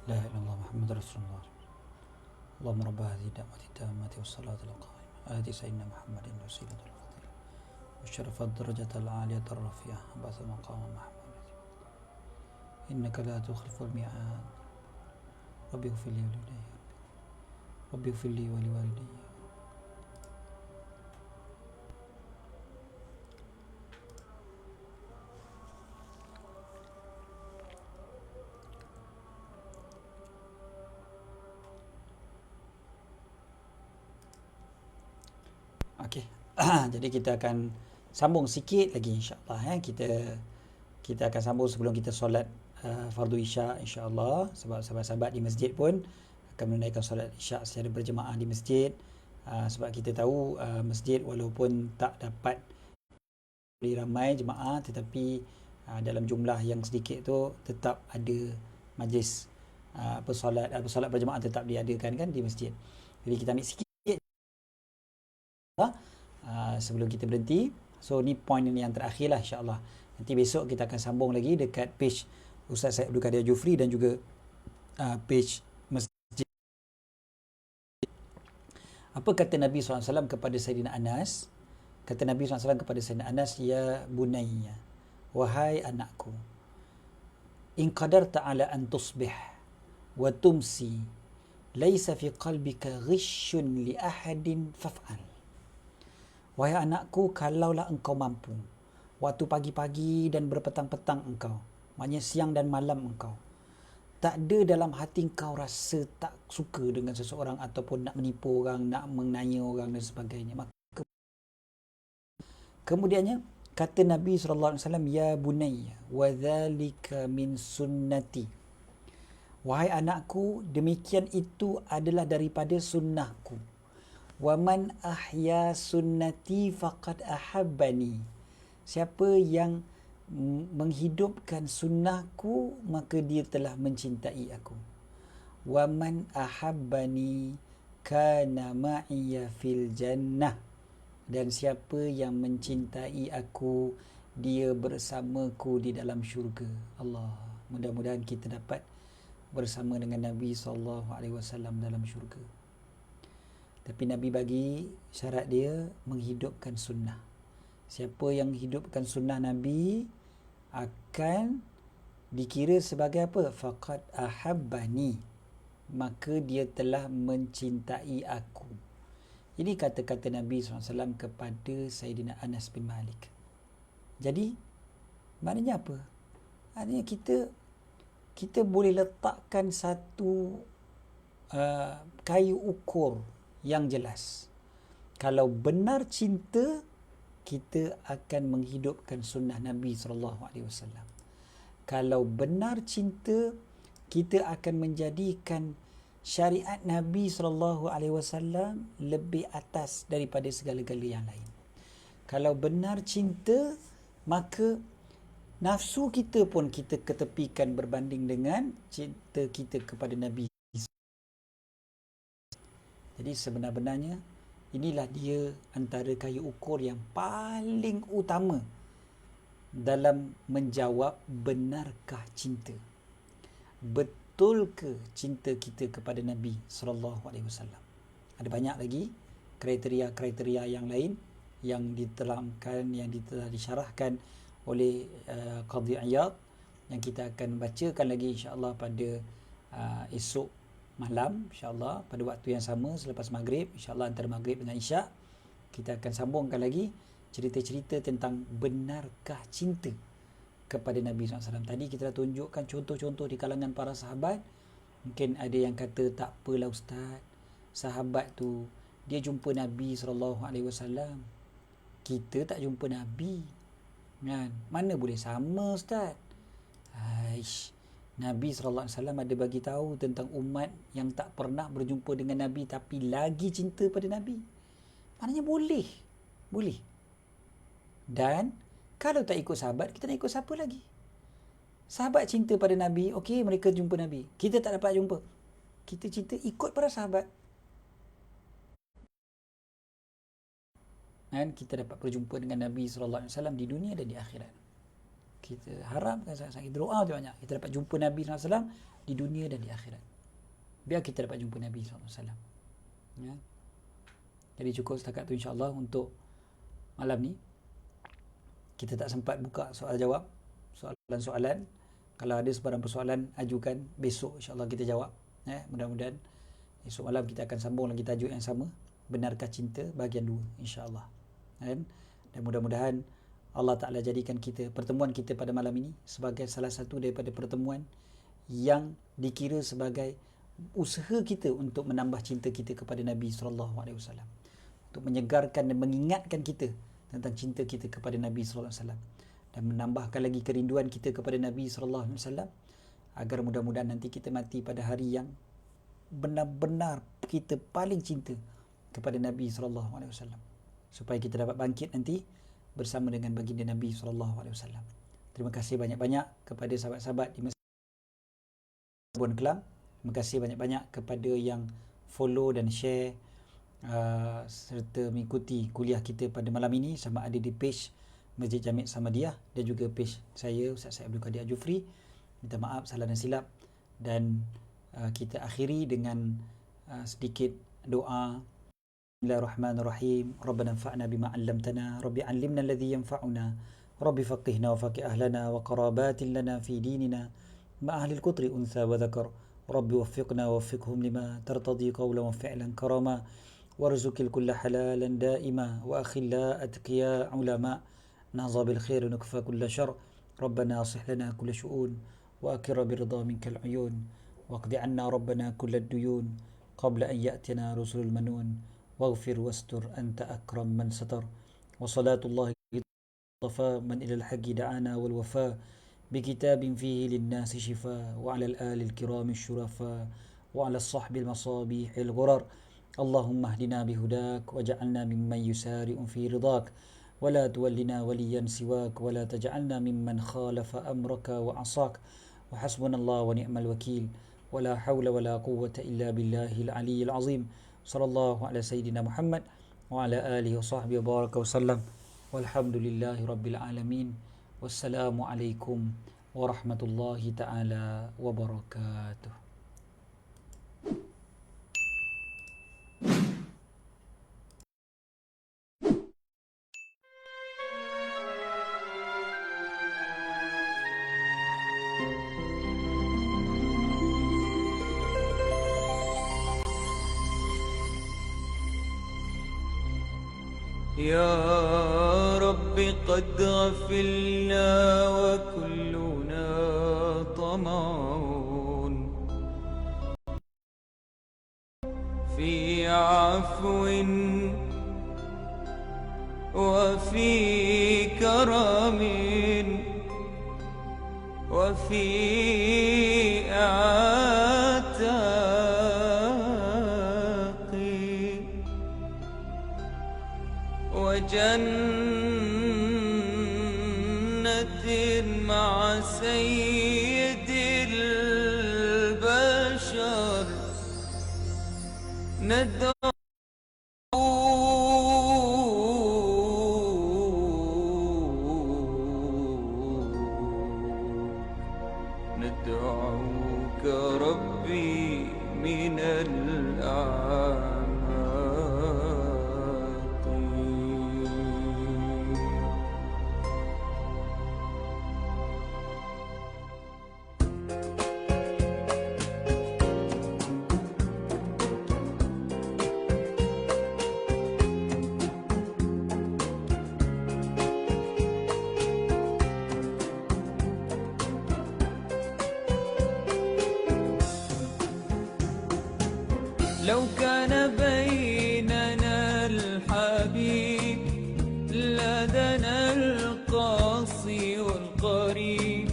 S2: La ilaha illallah Muhammad Rasulullah. Allahumma rabb hadhihi da'wati tammati was-salati al-qa'imah ati sayyidina Muhammadin wasilatul fadil wa syarafad darajatal 'aliyatar rafi'ah ba'sa maqama mahmud innaka la tukhliful mi'ad rabbi ighfir li wa liwalidayya rabbi ighfir li wa liwalidayya. Okey. Jadi kita akan sambung sikit lagi insya-Allah kita akan sambung sebelum kita solat fardu isyak insya-Allah, sebab sahabat-sahabat di masjid pun akan menunaikan solat isyak secara berjemaah di masjid. Sebab kita tahu masjid walaupun tak dapat ramai jemaah, tetapi dalam jumlah yang sedikit tu tetap ada majlis solat berjemaah tetap diadakan kan di masjid. Jadi kita ambil sikit sebelum kita berhenti. So ni point ini yang terakhir lah insya-Allah. Nanti besok kita akan sambung lagi dekat page Ustaz Syed Abdul Qadir Jufri dan juga page masjid. Apa kata Nabi SAW kepada Sayyidina Anas? Kata Nabi SAW kepada Sayyidina Anas, ya bunayya, wahai anakku, in qadarta ala an tusbih wa tumsi laisa fi qalbika ghishun li ahadin faf'al. Wahai anakku, kalaulah engkau mampu, waktu pagi-pagi dan berpetang-petang engkau, maknanya siang dan malam engkau, tak ada dalam hati engkau rasa tak suka dengan seseorang ataupun nak menipu orang, nak menanya orang dan sebagainya, maka kemudiannya kata Nabi SAW, ya bunayya wa dhalika min sunnati, wahai anakku, demikian itu adalah daripada sunnahku. Wa man ahya sunnati faqad ahabbani, siapa yang menghidupkan sunnahku maka dia telah mencintai aku. Wa man ahabbani kana ma'iya fil jannah, dan siapa yang mencintai aku dia bersamaku di dalam syurga. Allah, mudah-mudahan kita dapat bersama dengan Nabi SAW dalam syurga. Tapi Nabi bagi syarat dia menghidupkan sunnah. Siapa yang hidupkan sunnah Nabi akan dikira sebagai apa? Faqad ahabbani, maka dia telah mencintai aku. Ini kata-kata Nabi SAW kepada Sayyidina Anas bin Malik. Jadi maknanya apa? Maknanya kita boleh letakkan satu kayu ukur yang jelas. Kalau benar cinta, kita akan menghidupkan sunnah Nabi SAW. Kalau benar cinta, kita akan menjadikan syariat Nabi SAW lebih atas daripada segala-gala yang lain. Kalau benar cinta, maka nafsu kita pun kita ketepikan berbanding dengan cinta kita kepada Nabi. Jadi sebenar-benarnya inilah dia antara kayu ukur yang paling utama dalam menjawab benarkah cinta. Betul ke cinta kita kepada Nabi SAW? Ada banyak lagi kriteria-kriteria yang lain yang diterangkan, yang telah disyarahkan oleh Qadhi Iyad, yang kita akan bacakan lagi insya-Allah pada esok malam, insya-Allah pada waktu yang sama selepas maghrib, insya-Allah antara maghrib dengan isyak kita akan sambungkan lagi cerita-cerita tentang benarkah cinta kepada Nabi SAW. Tadi kita dah tunjukkan contoh-contoh di kalangan para sahabat. Mungkin ada yang kata, tak apalah ustaz, sahabat tu dia jumpa Nabi SAW, kita tak jumpa Nabi kan? Mana boleh sama ustaz? Aish, Nabi SAW ada bagi tahu tentang umat yang tak pernah berjumpa dengan Nabi tapi lagi cinta pada Nabi. Maknanya boleh. Dan kalau tak ikut sahabat, kita nak ikut siapa lagi? Sahabat cinta pada Nabi, okey, mereka jumpa Nabi. Kita tak dapat jumpa. Kita cinta ikut para sahabat. Dan kita dapat berjumpa dengan Nabi SAW di dunia dan di akhirat. Okey. kita harapkan sangat-sangat, kita doa banyak kita dapat jumpa Nabi SAW di dunia dan di akhirat. Biar kita dapat jumpa Nabi SAW. Ya. Jadi cukup setakat tu insya-Allah untuk malam ni. Kita tak sempat buka soal jawab, soalan-soalan. Kalau ada sebarang persoalan, ajukan, besok insya-Allah kita jawab. Mudah-mudahan esok malam kita akan sambung lagi tajuk yang sama, benarkah cinta bahagian 2 insya-Allah. Dan mudah-mudahan Allah Ta'ala jadikan pertemuan kita pada malam ini sebagai salah satu daripada pertemuan yang dikira sebagai usaha kita untuk menambah cinta kita kepada Nabi SAW, untuk menyegarkan dan mengingatkan kita tentang cinta kita kepada Nabi SAW, dan menambahkan lagi kerinduan kita kepada Nabi SAW, agar mudah-mudahan nanti kita mati pada hari yang benar-benar kita paling cinta kepada Nabi SAW, supaya kita dapat bangkit nanti bersama dengan baginda Nabi SAW. Terima kasih banyak-banyak kepada sahabat-sahabat di Melbourne Kelang. Terima kasih banyak-banyak kepada yang follow dan share serta mengikuti kuliah kita pada malam ini, sama ada di page Masjid Jami' Samadiyah dan juga page saya, Ustaz Syed Abdul Qadir Al-Jufri. Minta maaf salah dan silap, dan kita akhiri dengan sedikit doa. Bismillahirrahmanirrahim. Rabbana anfa'na bima 'allamtana, Rabbi 'allimna alladhi yanfa'una, Rabbi faqihna wa faqih ahlana wa qarabatin lana fi dinina ma ahli al-qutri untha wa dhakar, Rabbi waffiqna wa waffiqhum lima tartadi qawlan wa fi'lan karama, warzuqil kulla halalan daima wa akhilla atqiya ulama, nahza bil khair nukfa kulla shar, Rabbana aslih lana kulla shu'un wa akira birida minkal uyun, waqdi 'anna Rabbana kulla ad-duyun qabla an ya'tina rusulul manun, واغفر واستر أنت أكرم من ستر، وصلاة الله طفى من إلى الحق دعانا والوفاء، بكتاب فيه للناس شفاء، وعلى الآل الكرام الشرفاء، وعلى الصحب المصابيح الغرر. اللهم اهدنا بهداك واجعلنا ممن يسارع في رضاك، ولا تولنا وليا سواك، ولا تجعلنا ممن خالف أمرك وعصاك، وحسبنا الله ونعم الوكيل، ولا حول ولا قوة إلا بالله العلي العظيم. Sallallahu ala sayyidina Muhammad wa ala alihi wa sahbihi wa baraka wa sallam, walhamdulillahi rabbil alamin. Wassalamu alaikum warahmatullahi ta'ala wabarakatuh.
S1: يا رب قد غفلنا وكلنا طمع في عفو وفي كرم وفي وجنة مع سيد البشر ندعوك ربي من الأعماق. لو كان بيننا الحبيب لدنا القاصي والقريب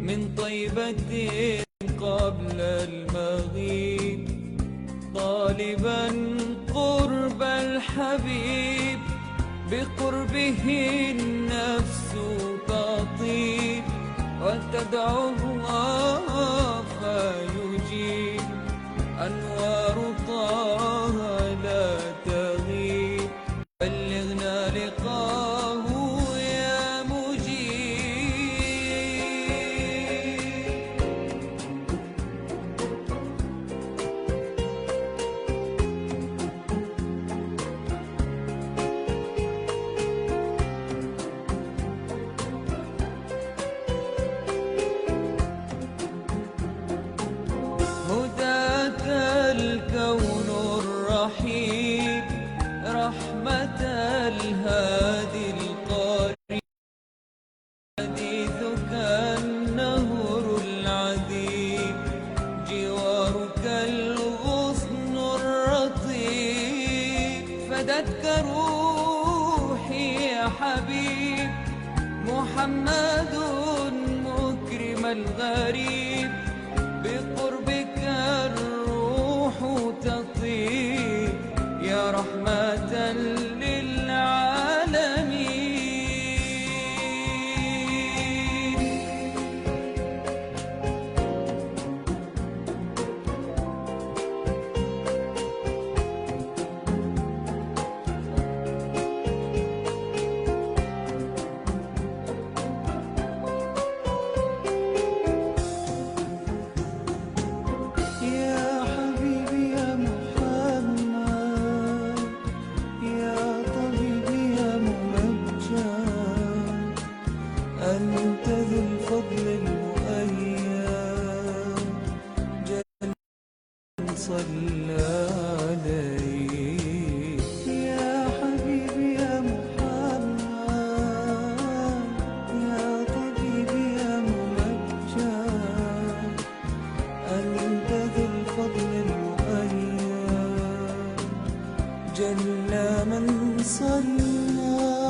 S1: من طيبة قبل المغيب طالبا قرب الحبيب بقربه النفس تطيب وتدعو الله فيجيب أنوار طه لا تغيب بلغنا لقاه يا مجيب. محمد مكرم الغريب بقربك الروح تطيب يا رحمة للعالمين. أنت ذو الفضل المؤيد جل صلى عليك يا حبيبي يا محمد يا طبيبي يا ممجد أنت ذو الفضل المؤيد جل من صلى